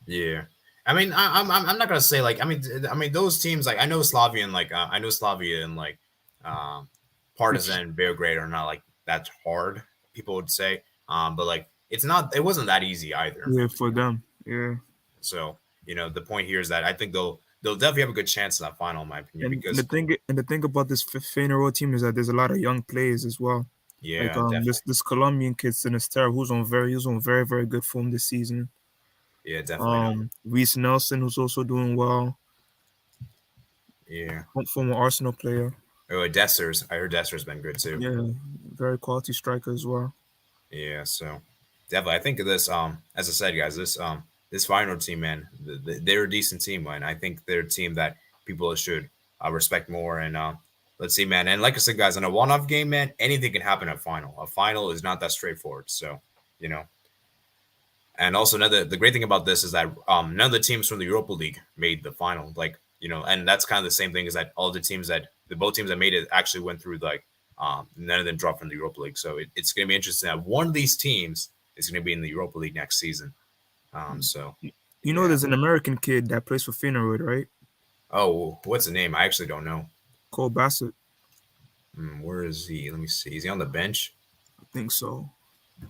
yeah. I mean, I'm not gonna say like I mean those teams like I know Slavia and like um, It's Partizan Belgrade are not like that hard. People would say, but like it wasn't that easy either. yeah for them. Yeah. So the point here is that I think they'll definitely have a good chance in that final, in my opinion, And the because thing about this Feyenoord team is that there's a lot of young players as well. Like yeah, definitely, this Colombian kid Sinisterra who's on very good form this season. yeah, definitely no, Reese Nelson who's also doing well, yeah. former Arsenal player. Oh, Dessers, I heard Dessers been good too. Yeah, very quality striker as well. Yeah, so definitely, I think of this. As I said, guys, this Feyenoord team, man, they're a decent team, man. I think they're a team that people should respect more. And let's see, man. And like I said, guys, in a one-off game, man, anything can happen at final. A final is not that straightforward. So you know, and also another the great thing about this is that none of the teams from the Europa League made the final. Like and that's kind of the same thing is that all the both teams that made it actually went through like none of them dropped from the Europa League. So it's going to be interesting that one of these teams is going to be in the Europa League next season. So You know, yeah. there's an American kid that plays for Feyenoord, right? Oh, what's the name? I actually don't know. Cole Bassett. Where is he? Let me see. Is he on the bench? I think so.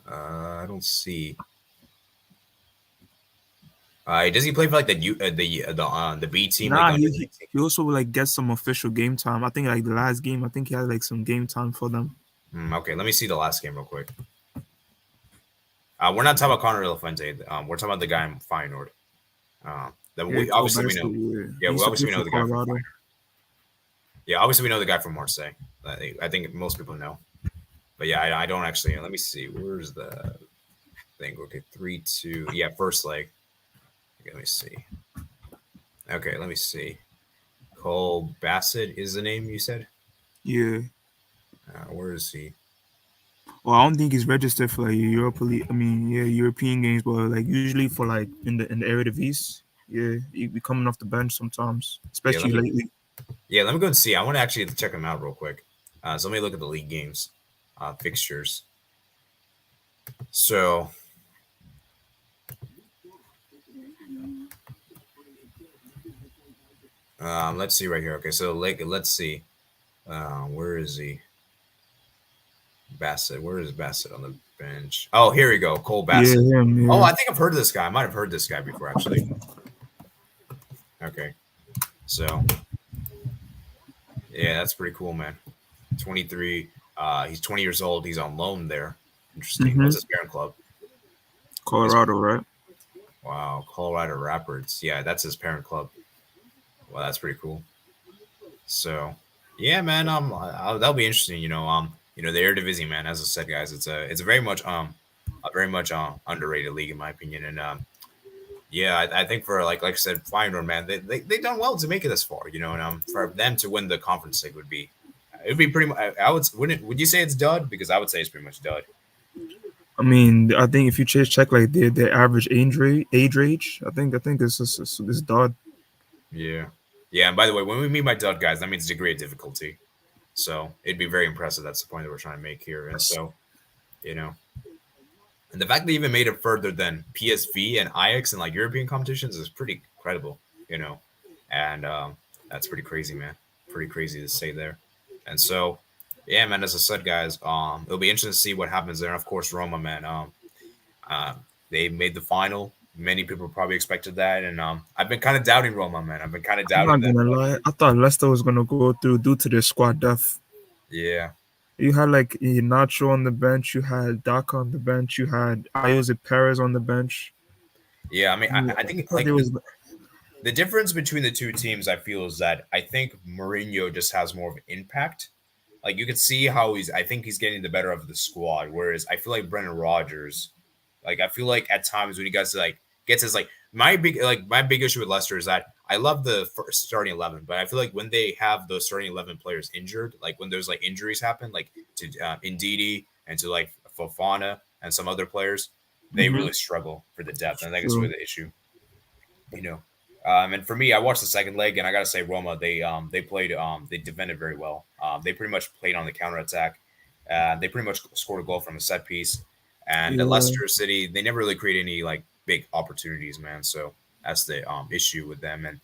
I don't see. Does he play for like the B team, like Nah, the under 19? he also like gets some official game time. I think like the last game, I think he had like some game time for them. Okay, let me see the last game real quick. We're not talking about Connor Lafuente. We're talking about the guy in Feyenoord. That Yeah, we Cole obviously we Bassett. know. Yeah, Yeah, he we used to play obviously we for know the guy from Colorado. Feyenoord. Yeah, obviously we know the guy from Marseille. I think most people know. But yeah, I don't actually. Let me see. Where's the thing? Okay, 3-2. Yeah, first leg. Okay, let me see. Okay, let me see. Cole Bassett is the name you said. Yeah. Where is he? Well, I don't think he's registered for like Europa League. I mean, yeah, European games, but like usually for like in the Eredivisie. Yeah, he be coming off the bench sometimes, Yeah, let especially me. lately. Yeah, let me go and see. I want to actually check him out real quick. So let me look at the league games, fixtures. So let's see right here. Okay, so like let's see. Where is he? Bassett. Where is Bassett on the? bench. Oh, here we go. Cole Yeah, Bassett. him. Oh, Yeah. I think I've heard of this guy. I might have heard this guy before, actually. Okay. So, yeah, that's pretty cool, man. 23. He's 20 years old. He's on loan there. Interesting. Mm-hmm. What's his parent club? His, Colorado, right? wow, Colorado Rapids. Yeah, that's his parent club. Well, that's pretty cool. So, yeah, man. That'll be interesting. The Eredivisie, man. As I said, guys, it's a very much underrated league in my opinion. And yeah, I think for like I said, Feyenoord, man, they done well to make it this far. And for them to win the conference league it'd be pretty much. I would you say it's dud? Because I would say it's pretty much dud. I mean, I think if you just check like their average age, I think it's dud. Yeah, yeah. And by the way, when we mean by dud, guys, that means degree of difficulty. So it'd be very impressive. That's the point that we're trying to make here. And so, you know, and the fact they even made it further than PSV and Ajax in like European competitions is pretty credible. You know, and that's pretty crazy, man. Pretty crazy to say there. And so, yeah, man. As I said, guys, it'll be interesting to see what happens there. And of course, Roma, man. Uh, they made the final. Many people probably expected that, and I've been kind of doubting Roma, man. I've been kind of I'm doubting not them. gonna lie. I thought Leicester was gonna go through due to their squad depth. Yeah, You had like Nacho on the bench, you had Daka on the bench, you had Jose Perez on the bench. yeah. I mean, I, Yeah, I I think thought like there was. the difference between the two teams, I feel, is that I think Mourinho just has more of an impact. Like you can see how I think he's getting the better of the squad, whereas I feel like Brendan Rodgers, like I feel like at times when he gets gets his my big issue with Leicester is that I love the first starting 11, but I feel like when they have those starting 11 players injured, like when there's like injuries happen, like to Ndidi and to like Fofana and some other players, they Mhm. really struggle for the depth. And I think it's True. really the issue. you know. And for me, I watched the second leg, and I gotta say, Roma they defended very well. They pretty much played on the counter attack. They pretty much scored a goal from a set piece, and Yeah, Leicester City they never really created any like big opportunities, man. So that's the issue with them. And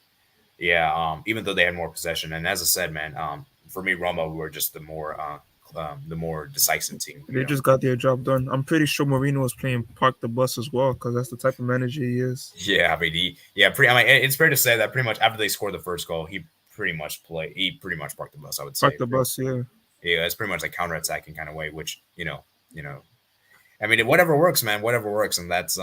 yeah, even though they had more possession, and as I said, man, for me, Roma were just the more decisive team. they just got their job done. I'm pretty sure Mourinho was playing park the bus as well because that's the type of manager he is. Yeah, I mean, I mean, it's fair to say that pretty much after they scored the first goal, he pretty much parked the bus. I would Park say, the bus, yeah. yeah, it's pretty much like counter-attacking kind of way, which you know, I mean, whatever works, man, whatever works, and that's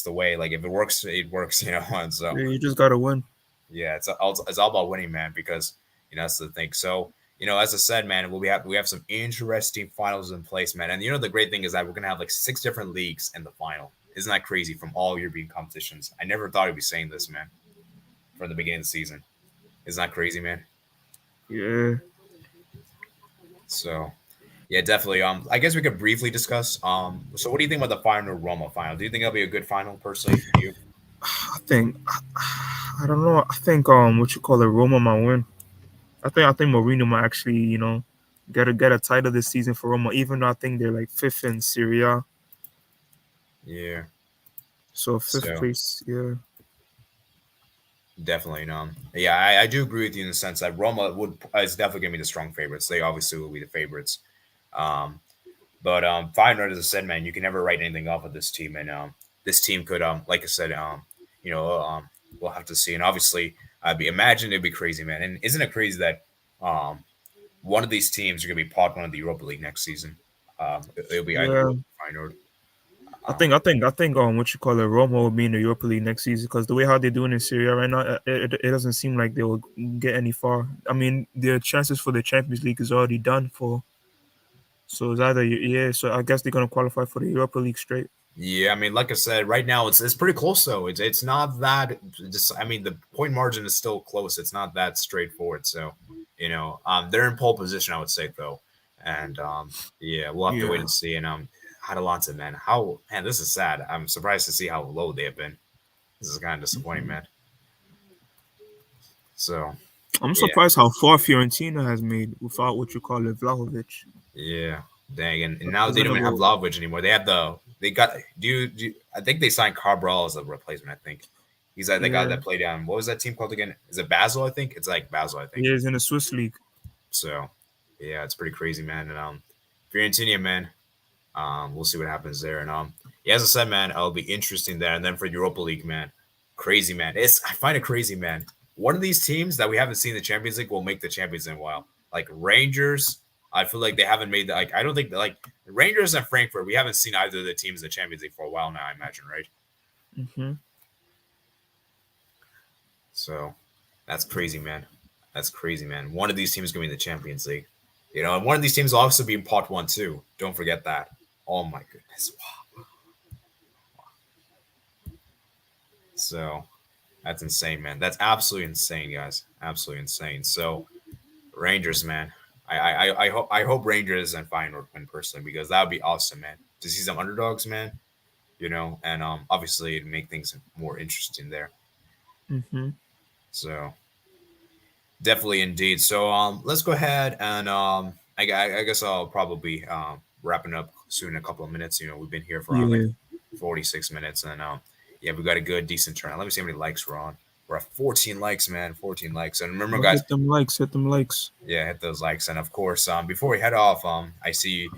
the way. Like, if it works, it works, and so Yeah, you just gotta win. yeah, it's all about winning, man, because that's the thing. So as I said, man, we have some interesting finals in place, man, and the great thing is that we're gonna have like 6 different leagues in the final. Isn't that crazy? From all European competitions, I never thought I'd be saying this, man, from the beginning of the season. Isn't that crazy, man? Yeah. So yeah, definitely. I guess we could briefly discuss. So what do you think about the final Roma final? Do you think it'll be a good final, personally, for you? I don't know. I think what you call it, Roma might win. I think Mourinho might actually, get a title this season for Roma, even though I think they're like fifth in Syria. Yeah. So fifth So place, yeah. definitely, yeah, I do agree with you in the sense that Roma is definitely gonna be the strong favorites. They obviously will be the favorites. Um, but Feyenoord, as I said, man, you can never write anything off of this team, and this team could, like I said, you know, um, we'll have to see. And obviously, imagine it'd be crazy, man. And isn't it crazy that um, one of these teams are gonna be part one of the Europa League next season? It'll be either Yeah. Roma or Feyenoord. I Um, think I think I think what you call it, Roma will be in the Europa League next season because the way how they're doing in Syria right now, it doesn't seem like they will get any far. I mean, their chances for the Champions League is already done for. So it's either yeah. So I guess they're gonna qualify for the Europa League straight. Yeah, I mean, like I said, right now it's pretty close though. It's not that just. I mean, the point margin is still close. It's not that straightforward. So, they're in pole position, I would say though, and yeah, we'll have to wait Yeah. and see. And Atalanta, man, this is sad. I'm surprised to see how low they have been. This is kind of disappointing, man. So I'm yeah, surprised how far Fiorentina has made without what you call it, Vlahovic. yeah, dang, and now Because they I don't know even have Vlahovic anymore. They got. I think they signed Cabral as a replacement. I think. He's like the guy yeah, that played on what was that team called again? Is it Basel? I think it's like Basel. I he think is in the Swiss league. so. Yeah, it's pretty crazy, man. And Fiorentina, man. We'll see what happens there. And yeah, as I said, man, it'll be interesting there. And then for Europa League, man, crazy, man. I find it crazy, man. One of these teams that we haven't seen in the Champions League will make the Champions in a while. Like Rangers, I feel like they haven't made the like. I don't think that, like Rangers and Frankfurt. We haven't seen either of the teams in the Champions League for a while now. I imagine, right? Hmm. So that's crazy, man. That's crazy, man. One of these teams is going to be in the Champions League. And one of these teams will also be in Pot 1 too. Don't forget that. Oh my goodness. Wow. So that's insane, man. That's absolutely insane, guys. Absolutely insane. So Rangers, man. I hope Rangers and Feyenoord win personally because that would be awesome, man. To see some underdogs, man. And obviously it'd make things more interesting there. Hmm. So definitely, indeed. So let's go ahead and I guess I'll probably wrapping up soon in a couple of minutes. We've been here for around like Yeah. 46 minutes, and yeah, we got a good decent turnout. Let me see how many likes we're on. We're at 14 likes, man. 14 likes. And remember, Well, guys, hit them likes. Hit them likes. yeah, hit those likes. And of course, before we head off, I see,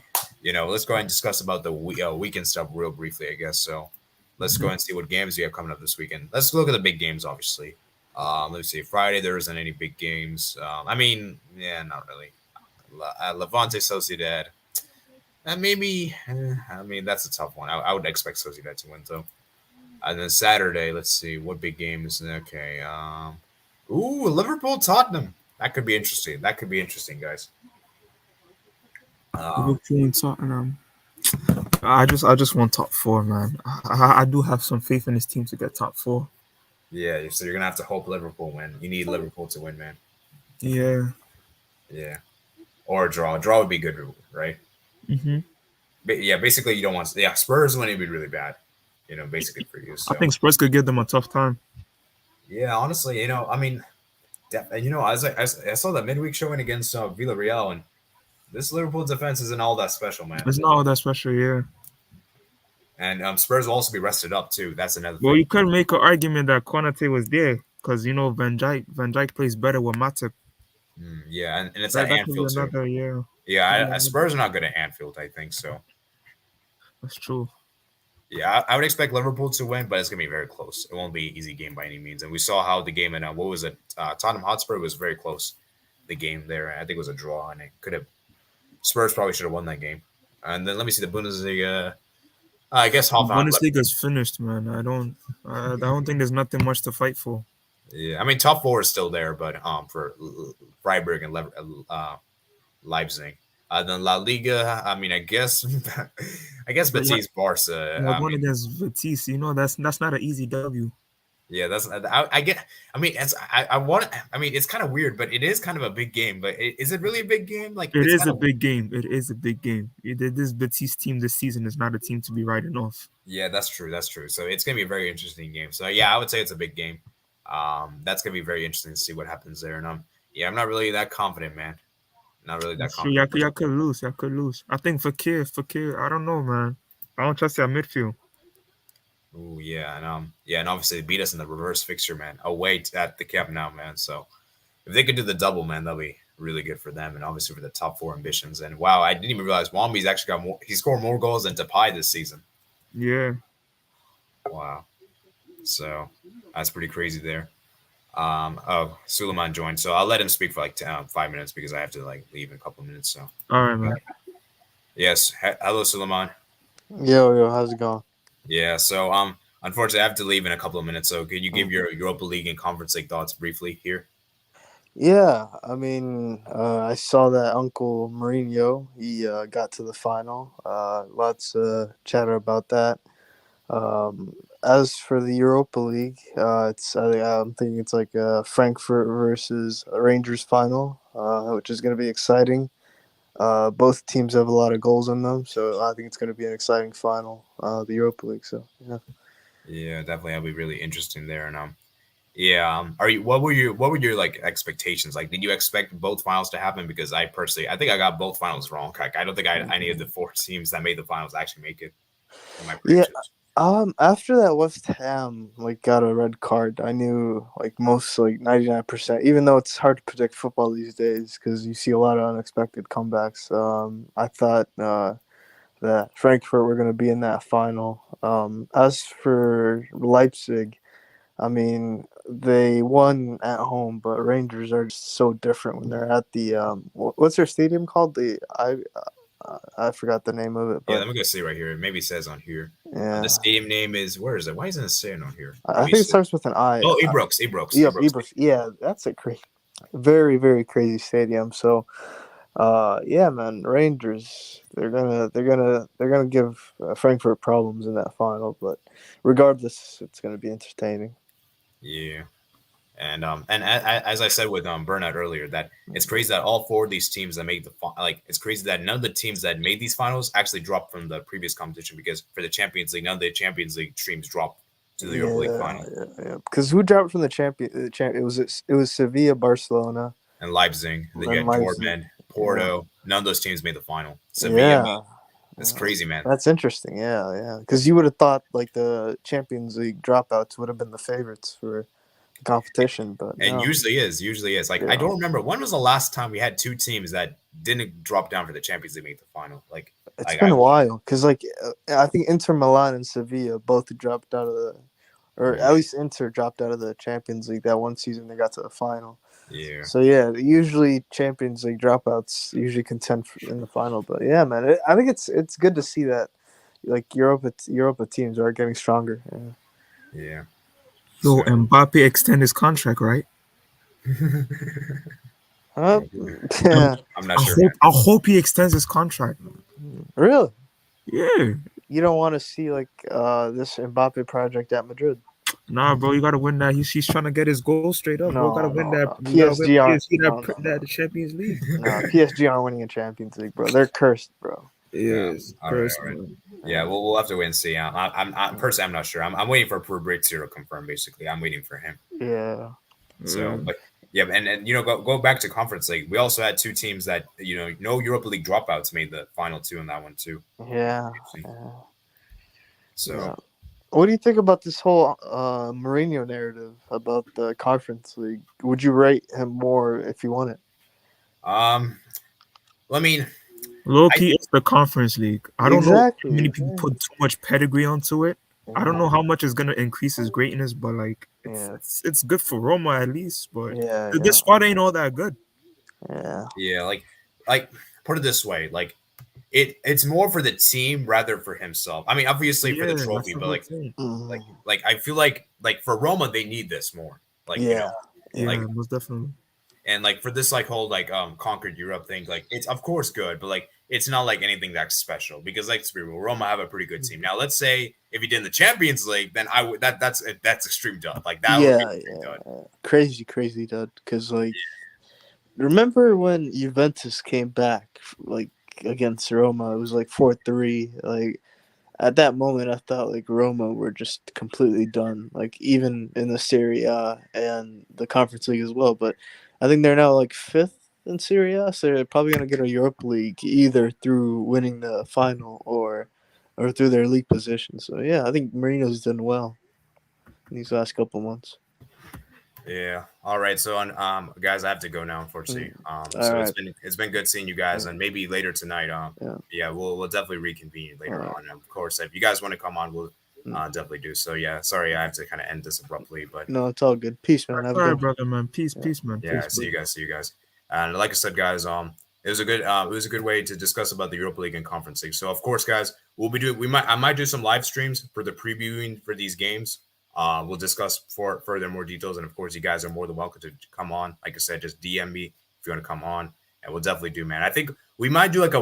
let's go ahead and discuss about the weekend stuff real briefly, I guess. So let's go Hmm. and see what games we have coming up this weekend. Let's look at the big games, obviously. Let's see. Friday, there isn't any big games. I mean, yeah, not really. Levante Sociedad. Maybe, I mean, that's a tough one. I would expect Sociedad to win, though. And then Saturday, let's see. What big games? Okay. Ooh, Liverpool Tottenham. That could be interesting. That could be interesting, guys. Um, Liverpool and Tottenham. I just want top four, man. I do have some faith in this team to get top four. yeah, so you're gonna have to hope Liverpool win. You need Liverpool to win, man. Yeah. Yeah, or a draw. A draw would be good, right? Hmm. But yeah, basically you don't want. Yeah, Spurs winning would be really bad. Basically for you. I So think Spurs could give them a tough time. yeah, honestly, I mean, I saw that midweek showing against Villarreal, and this Liverpool defense isn't all that special, man. It's not all that special, yeah. And Spurs will also be rested up too. That's another Well, thing. you could make an argument that Konate was there because Van Dijk plays better with Matip. Yeah, and it's at That could be Anfield too. another, yeah. Yeah, Could be another. Spurs are not good at Anfield, I think so. That's true. Yeah, I would expect Liverpool to win, but it's gonna be very close. It won't be an easy game by any means. And we saw how the game in what was it? Tottenham Hotspur was very close. The game there, I think it was a draw, and it could have Spurs probably should have won that game. And then let me see the Bundesliga. I guess Hoffenheim left. Bundesliga's finished, man. I don't think there's nothing much to fight for. Yeah, I mean top four is still there, but for Freiburg and Leipzig. Then La Liga, I mean, I guess, I guess But yeah, Betis, Barca. you're I going mean, against Vitesse. That's not an easy W. yeah, that's I get. I mean, I want. I mean, it's kind of weird, but it is kind of a big game. But is it really a big game? Like It it's is kind a of big game. It is a big game. This Betis team this season is not a team to be writing off. yeah, that's true. That's true. So it's gonna be a very interesting game. So yeah, I would say it's a big game. That's gonna be very interesting to see what happens there. And yeah, I'm not really that confident, man. Not really that That's true. Y'all, confident. could- y'all could lose. Y'all could lose. I think Fakir. I don't know, man. I don't trust that midfield. Ooh, yeah, and obviously they beat us in the reverse fixture, man. Away at the Camp now, man. So if they could do the double, man, that'll be really good for them, and obviously for the top four ambitions. And wow, I didn't even realize Wambi's actually got more. He scored more goals than Depay this season. Yeah. Wow, so that's pretty crazy there. Oh, Suleiman joined, so I'll let him speak for like 5 minutes because I have to like leave in a couple of minutes. So All right, man. yes, hello, Suleiman. Yo, how's it going? Yeah, so unfortunately, I have to leave in a couple of minutes. So can you give Mm. your Europa League and Conference League thoughts briefly here? Yeah, I mean, I saw that Uncle Mourinho, he got to the final. Lots of chatter about that. As for the Europa League, I'm thinking it's like a Frankfurt versus Rangers final, which is going to be exciting. Both teams have a lot of goals in them, so I think it's going to be an exciting final, the Europa League. So yeah. Yeah, definitely. That'll be really interesting there. And yeah. Are you? What were your like expectations? Like, did you expect both finals to happen? Because I personally, I think I got both finals wrong. Like, I don't think any of the four teams that made the finals actually make it in my Yeah, predictions. after that West Ham got a red card, I knew most 99%. Even though it's hard to predict football these days because you see a lot of unexpected comebacks. I thought that Frankfurt were going to be in that final. As for Leipzig, I mean, they won at home, but Rangers are just so different when they're at the what's their stadium called? I forgot the name of it, Yeah, but let me go see right here. Maybe it says on here. The yeah, stadium name is, where is it? Why isn't it saying on here? I Maybe think it it's, starts with an I. oh, Ibrox. Yep, Ibis. Yeah, that's a very very crazy stadium. So, yeah, man, Rangers. They're gonna give Frankfurt problems in that final, but regardless, it's gonna be entertaining. Yeah. And as I said with Burnout earlier, that it's crazy that all four of these teams that made like it's crazy that none of the teams that made these finals actually dropped from the previous competition, because for the Champions League, none of the Champions League streams dropped to the Europa League Yeah, final. yeah. Because who dropped from the champion? It was Sevilla, Barcelona, And Leipzig, and then you and had Leipzig. Dortmund, Yeah, Porto. None of those teams made the final. Sevilla, yeah, that's yeah. crazy, man. That's interesting. Yeah, yeah. Because you would have thought like the Champions League dropouts would have been the favorites for the competition, but And no. usually is. Like I Yeah, don't remember when was the last time we had two teams that didn't drop down for the Champions League make the final. it's Like been I a while. Because I think Inter Milan and Sevilla both dropped out of or yeah, at least Inter dropped out of the Champions League that one season they got to the final. yeah. So yeah, usually Champions League dropouts usually contend in the final. But yeah, man, I think it's good to see that like Europa teams are getting stronger. Yeah. Yeah. Yo, So Mbappe extend his contract, right? Yeah, I'm not sure, man. I hope he extends his contract. really. Yeah. You don't want to see like this Mbappe project at Madrid. Nah, bro, you gotta win that. He's trying to get his goal straight up, bro. Gotta No, win no, that. no. You gotta win PSG aren't. PSG No, no, that no. Champions League. No, PSG aren't winning a Champions League, bro. They're cursed, bro. Yeah. Yes, All right. All right. personally. Yeah. We'll have to wait and see. Personally, I'm not sure. I'm waiting for Fabrizio to confirm. Basically, I'm waiting for him. Yeah. So, Yeah. but yeah, and go back to Conference League. We also had two teams that no Europa League dropouts made the final two in that one too. Yeah. Yeah. Yeah. So What do you think about this whole Mourinho narrative about the Conference League? Would you rate him more if he won it? I mean, Low I key, it's the Conference League. I don't know how Exactly. many people put too much pedigree onto it. I don't Yeah. know how much is gonna increase his greatness, but like Yeah. it's good for Roma at least. But Yeah. this squad ain't all that good. Yeah. yeah, like put it this way, like it's more for the team rather for himself. I mean, obviously for the Yeah, that's trophy, the but whole thing. Mhm. like I feel like for Roma they need this more. Like Yeah. like Yeah, most definitely. and like for this like whole like conquered Europe thing, like it's of course good, but like it's not like anything that's special because let's be real, Roma have a pretty good team. Now let's say if he did in the Champions League, then I would that's extreme dud. Like that would be Yeah. extreme dud. Yeah. Crazy, crazy, dude. Because like, remember when Juventus came back like against Roma? It was like 4-3. Like at that moment, I thought like Roma were just completely done. Like even in the Serie A and the Conference League as well. But I think they're now like fifth in Serie A, so they're probably gonna get a Europa League either through winning the final or through their league position. So yeah, I think Marino's done well in these last couple months. Yeah. All right. So on guys, I have to go now, unfortunately. All So right. it's been good seeing you guys, and maybe later tonight. Yeah. Yeah, we'll definitely reconvene All later right. on. And of course, if you guys want to come on, we'll Mm. definitely do. So yeah, sorry I have to kind of end this abruptly, but No, it's all good. Peace, man. Have a All right, good one. brother, man. Peace, Yeah. peace, man. yeah, Peace, bro. see you guys. And like I said, guys, it was a good way to discuss about the Europa League and Conference League. So of course, guys, I might do some live streams for the previewing for these games. We'll discuss further more details, and of course, you guys are more than welcome to come on. Like I said, just DM me if you want to come on, and we'll definitely do, man. I think we might do like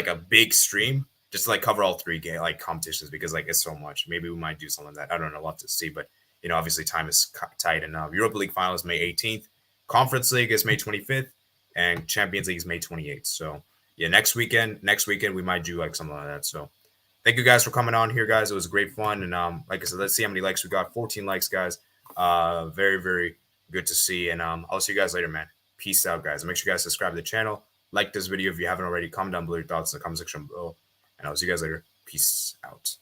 a big stream just to like cover all three game like competitions because like it's so much. Maybe we might do something like that. I don't know. We'll have to see, but obviously time is tight, and Europa League final is May 18th, Conference League is May 25th, and Champions League is May 28th. So yeah, next weekend we might do like something like that. So thank you guys for coming on here, guys. It was great fun. And like I said, let's see how many likes we got. 14 likes, guys. Very, very good to see. And I'll see you guys later, man. Peace out, guys. Make sure you guys subscribe to the channel. Like this video if you haven't already. Comment down below your thoughts in the comment section below. And I'll see you guys later. Peace out.